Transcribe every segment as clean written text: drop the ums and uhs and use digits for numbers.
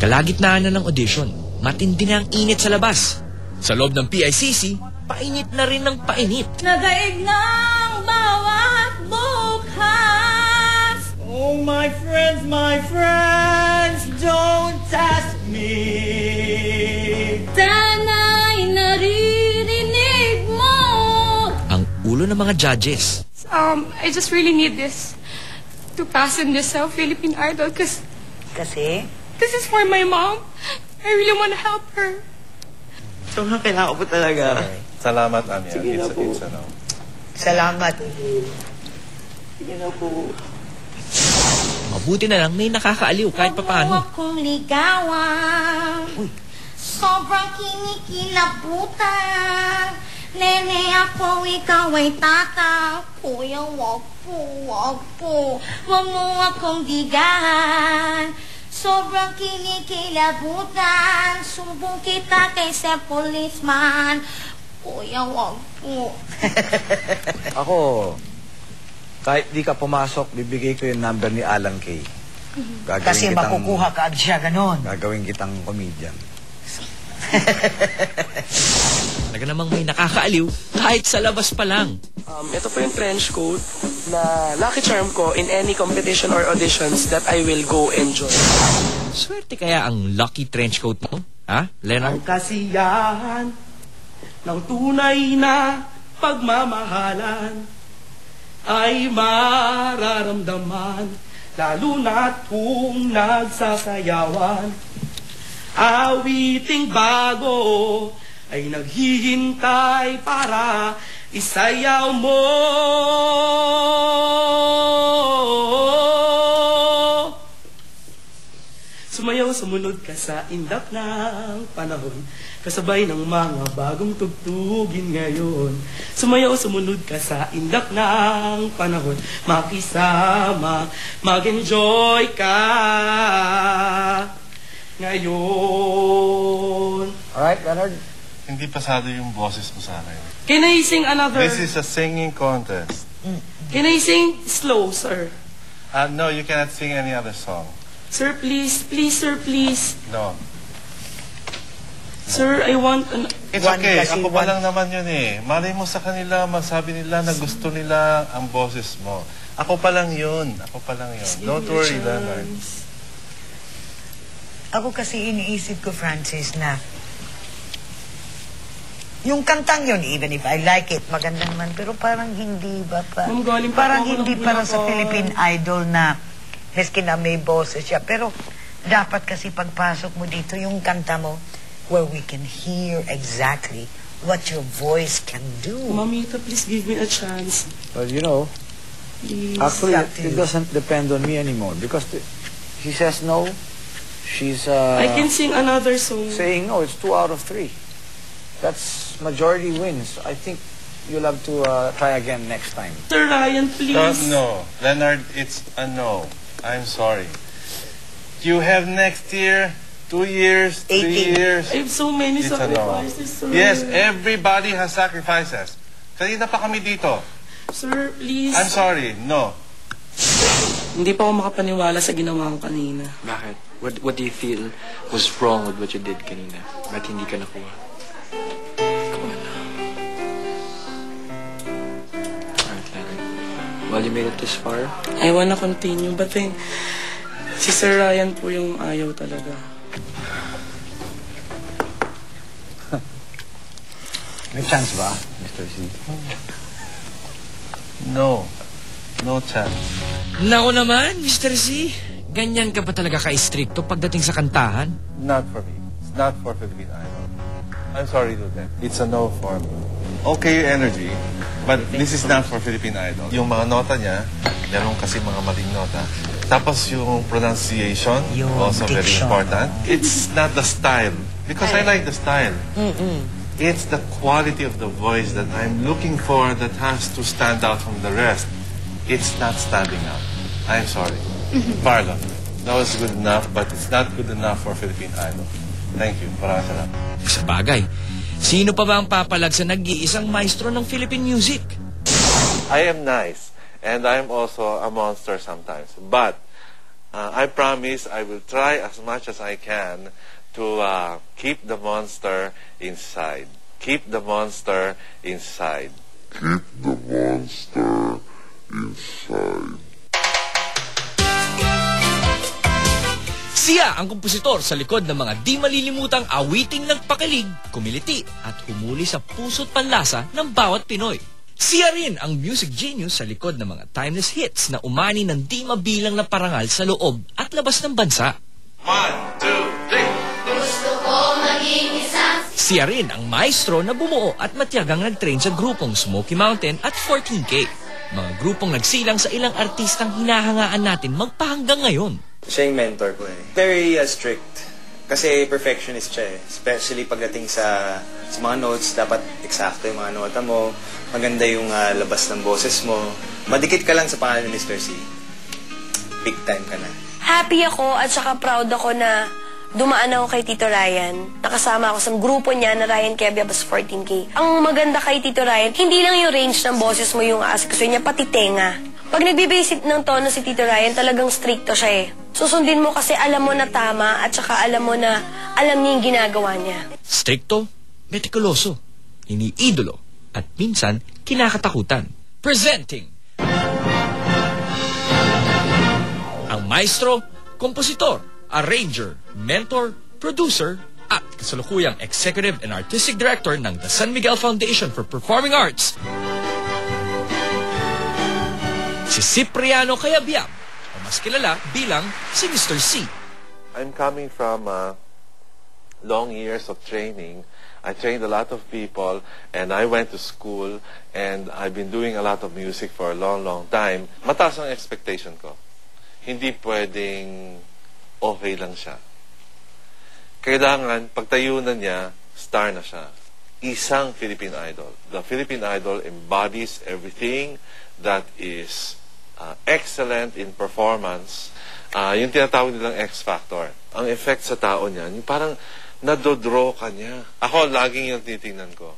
Kalagitnaan na ng audition, matindi na ang init sa labas. Sa loob ng PICC, painit na rin ng painit. Nadaig ng bawat bukas. Oh, my friends, don't test me. Sana'y naririnig mo. Ang ulo ng mga judges. I just really need this to pass in this Philippine Idol because Kasi? this is for my mom. I really want to help her. Sobrang kailangan ko po talaga. Salamat, Anya. Sige na po. It's a no. Salamat. Sige na po. Mabuti na lang may nakakaaliw kahit papaano. Huwag kong ligawan. Sobrang kinikilabutan. Nene ako, ikaw ay tata. Kuya, wag po, wag po. Huwag mo akong digahan. Sobrang kinikilabutan. Sumbong kita kay sa policeman. Kuya, wag po. Ako, kahit di ka pumasok, bibigay ko yung number ni Alan Kay. Kasi makukuha ka agad siya, ganon. Gagawin kitang comedian. Talaga namang may nakakaaliw kahit sa labas pa lang. Ito po yung trench coat na lucky charm ko in any competition or auditions that I will go enjoy. Swerte kaya ang lucky trench coat mo? Ha, Leonard? Ang kasiyahan ng tunay na pagmamahalan ay mararamdaman lalo na't kung nagsasayawan. Awiting bago ay naghihintay para isayaw mo. Sumayaw, sumunod ka sa indap ng panahon, kasabay ng mga bagong tugtugin ngayon. Sumayaw, sumunod ka sa indap ng panahon, makisama, mag-enjoy ka ngayon. Alright, Leonard? Hindi pasado yung boses mo sa akin. Can I sing another? This is a singing contest. Can I sing slow, sir? No, you cannot sing any other song. Sir, please, please, sir, please. No. Sir, I want an... It's One okay. kasi Ako pa one. lang naman yun eh. Malay mo sa kanila, masabi nila na gusto nila ang boses mo. Ako pa lang yun. Ako pa lang yun. Don't worry, Leonard. Ako kasi iniisip ko, Francis, na yung kantang yun, even if I like it, maganda naman, pero parang hindi ba pa? Ma'am, galing pa Parang po ako hindi ng para sa Bulacan. Philippine Idol na maski na may boses siya. Pero dapat kasi pagpasok mo dito, yung kanta mo, where we can hear exactly what your voice can do. Mamita, please give me a chance. Well, you know, Please. actually, Up to it you. doesn't depend on me anymore because she says no. She's I can sing another song. saying no. It's 2 out of 3. That's majority wins. I think you'll have to try again next time. Sir Ryan, please. No. Leonard, it's a no. I'm sorry. You have next year, 2 years, 3 18. years. I have so many It's a no. sacrifices, sir. Yes, everybody has sacrifices. Kanina pa kami dito. Sir, please. I'm sorry, no. Hindi pa ako makapaniwala sa ginawa ko kanina. Bakit? What do you feel was wrong with what you did kanina? Ba't hindi ka nakuha? Come on now. Alright, Leonard. Well, you made it this far. I wanna continue, but then, si Sir Ryan po yung ayaw talaga. May chance ba, Mr. C? No. No chance. Naku naman, Mr. C. Ganyan ka ba talaga ka-stricto pagdating sa kantahan? Not for me. It's not for Philippine Idol. I'm sorry to that. It's a no for me. Okay yung energy, but this is not for Philippine Idol. Yung mga nota niya, meron kasi mga maling nota. Tapos yung pronunciation, Yung also very diction. important. It's not the style, because I like the style. It's the quality of the voice that I'm looking for that has to stand out from the rest. It's not standing out. I'm sorry. Marlon, that was good enough, but it's not good enough for Philippine Idol. Thank you. Maraming salamat. Sa bagay, sino pa ba ang papalag sa nag-iisang maestro ng Philippine music? I am nice, and I'm also a monster sometimes. But I promise I will try as much as I can to keep the monster inside. Keep the monster inside. Keep the monster inside. Siya ang kompositor sa likod ng mga di malilimutang awiting nagpakilig, kumiliti at humuli sa puso't panlasa ng bawat Pinoy. Siya rin ang music genius sa likod ng mga timeless hits na umani ng di mabilang na parangal sa loob at labas ng bansa. 1, 2, 3. Gusto ko maging isang Siya rin ang maestro na bumuo at matyagang nag-train sa grupong Smoky Mountain at 14K. Mga grupong nagsilang sa ilang artistang hinahangaan natin magpahanggang ngayon. Siya yung mentor ko eh. Very strict. Kasi perfectionist siya eh. Especially pagdating sa mga notes, dapat eksakto yung mga nota mo. Maganda yung labas ng boses mo. Madikit ka lang sa pangalan ni Mr. C. Big time ka na. Happy ako at saka proud ako na dumaan ako kay Tito Ryan. Nakasama ako sa grupo niya na Ryan Kebiabas 14K. Ang maganda kay Tito Ryan, hindi lang yung range ng boses mo yung asikasuhin niya, pati tenga. Pag nagbe-basic ng tono si Tito Ryan, talagang stricto siya eh. Susundin mo kasi alam mo na tama at saka alam mo na alam niya yung ginagawa niya. Stricto, metikuloso, iniidolo, at minsan kinakatakutan. Presenting ang maestro, kompositor, arranger, mentor, producer, at kasalukuyang executive and artistic director ng the San Miguel Foundation for Performing Arts, si Cipriano Cayabyab, o mas kilala bilang si Mr. C. I'm coming from long years of training. I trained a lot of people and I went to school and I've been doing a lot of music for a long, long time. Mataas ang expectation ko. Hindi pwedeng okay lang siya. Kailangan, pagtayo na niya, star na siya. Isang Philippine Idol. The Philippine Idol embodies everything that is excellent in performance. Yung tinatawag nilang X Factor. Ang effect sa tao niyan, yung parang nadodraw ka niya. Ako, laging yung titingnan ko.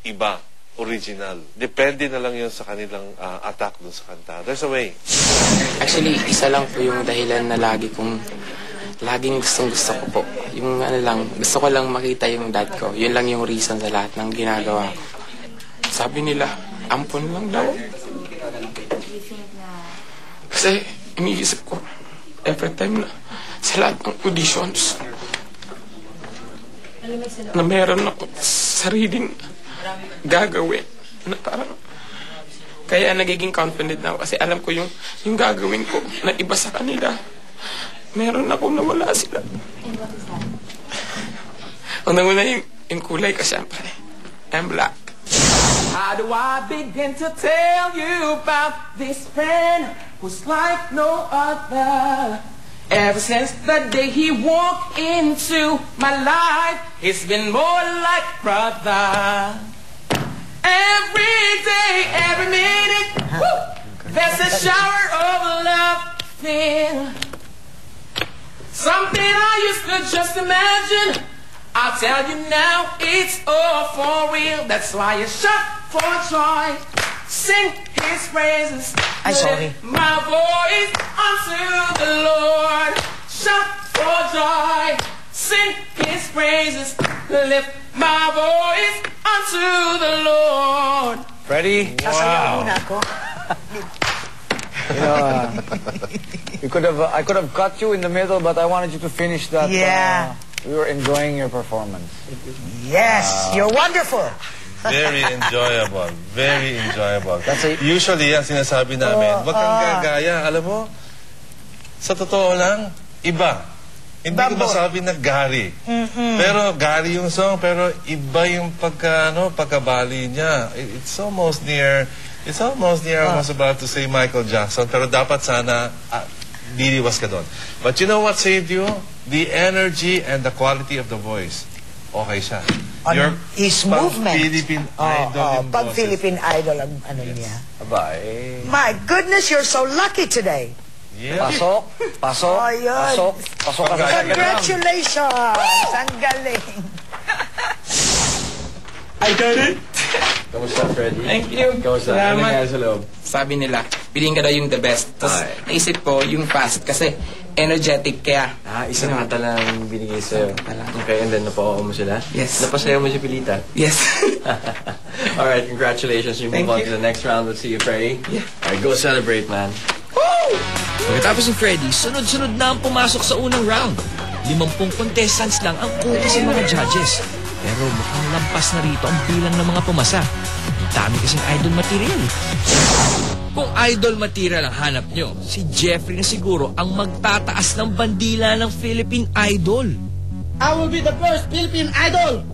Iba. Original. Depende na lang yun sa kanilang attack dun sa kanta. There's a way. Actually, isa lang po yung dahilan na laging gustong-gusto ko po. Yung gusto ko lang makita yung dad ko. Yun lang yung reason sa lahat ng ginagawa ko. Sabi nila, ampon lang daw. Kasi iniisip ko, every time na sa lahat ng auditions, na meron ako sariling gagawin na parang kaya nagiging confident na ako kasi alam ko yung gagawin ko na iba sa kanila. Meron ako na wala sila. Unang-una yung kulay ko siyempre. I'm black. How do I begin to tell you about this friend who's like no other? Ever since the day he walked into my life, he's been more like brother. Every day, every minute, woo, there's a shower of love feel. Something I used to just imagine, I'll tell you now, it's all for real. That's why you shout for joy, sing his praises. I'm sorry. My voice unto the Lord. Shout for joy, sing his praises. Lift my voice unto the Lord. Ready? Sasayaw muna ako. You know, I could have cut you in the middle, but I wanted you to finish that. Yeah. We were enjoying your performance. Yes, you're wonderful. Very enjoyable. Very enjoyable. Usually, yan sinasabi namin, wag kang gagaya. Alam mo, sa totoo lang, iba. Hindi ko masabi na Gary. Pero Gary yung song, pero iba yung pagkabali niya. It's almost near, I was about to say Michael Jackson, pero dapat sana diliwas ka doon. But you know what saved you? The energy and the quality of the voice. Okay siya. His movement. Philippine Idol. Pag Philippine Idol ang niya. Abay. My goodness, you're so lucky today. Yeah. Pasok. Ayun. Pasok. Congratulations! Ang galing. I got it! Kamusta, Freddy? Thank you. Kamusta? Salamat. Ano sa loob? Sabi nila, piliin ka daw yung the best. Tapos naisip ko yung fast kasi energetic kaya. Isang kanta lang binigay sa'yo. Okay, and then napawa mo sila? Yes. Napasayaw mo si Pilita? Yes. Alright, congratulations. You move on to the next round. Let's see you, Freddie. Yeah. Alright, go celebrate, man. Pagkatapos ni Freddy, sunod-sunod na ang pumasok sa unang round. 50 contestants lang ang kuha sa mga judges. Pero mukhang lampas na rito ang bilang ng mga pumasa. Ang dami kasing idol material. Kung idol material ang hanap nyo, si Jeffrey na siguro ang magtataas ng bandila ng Philippine Idol. I will be the first Philippine Idol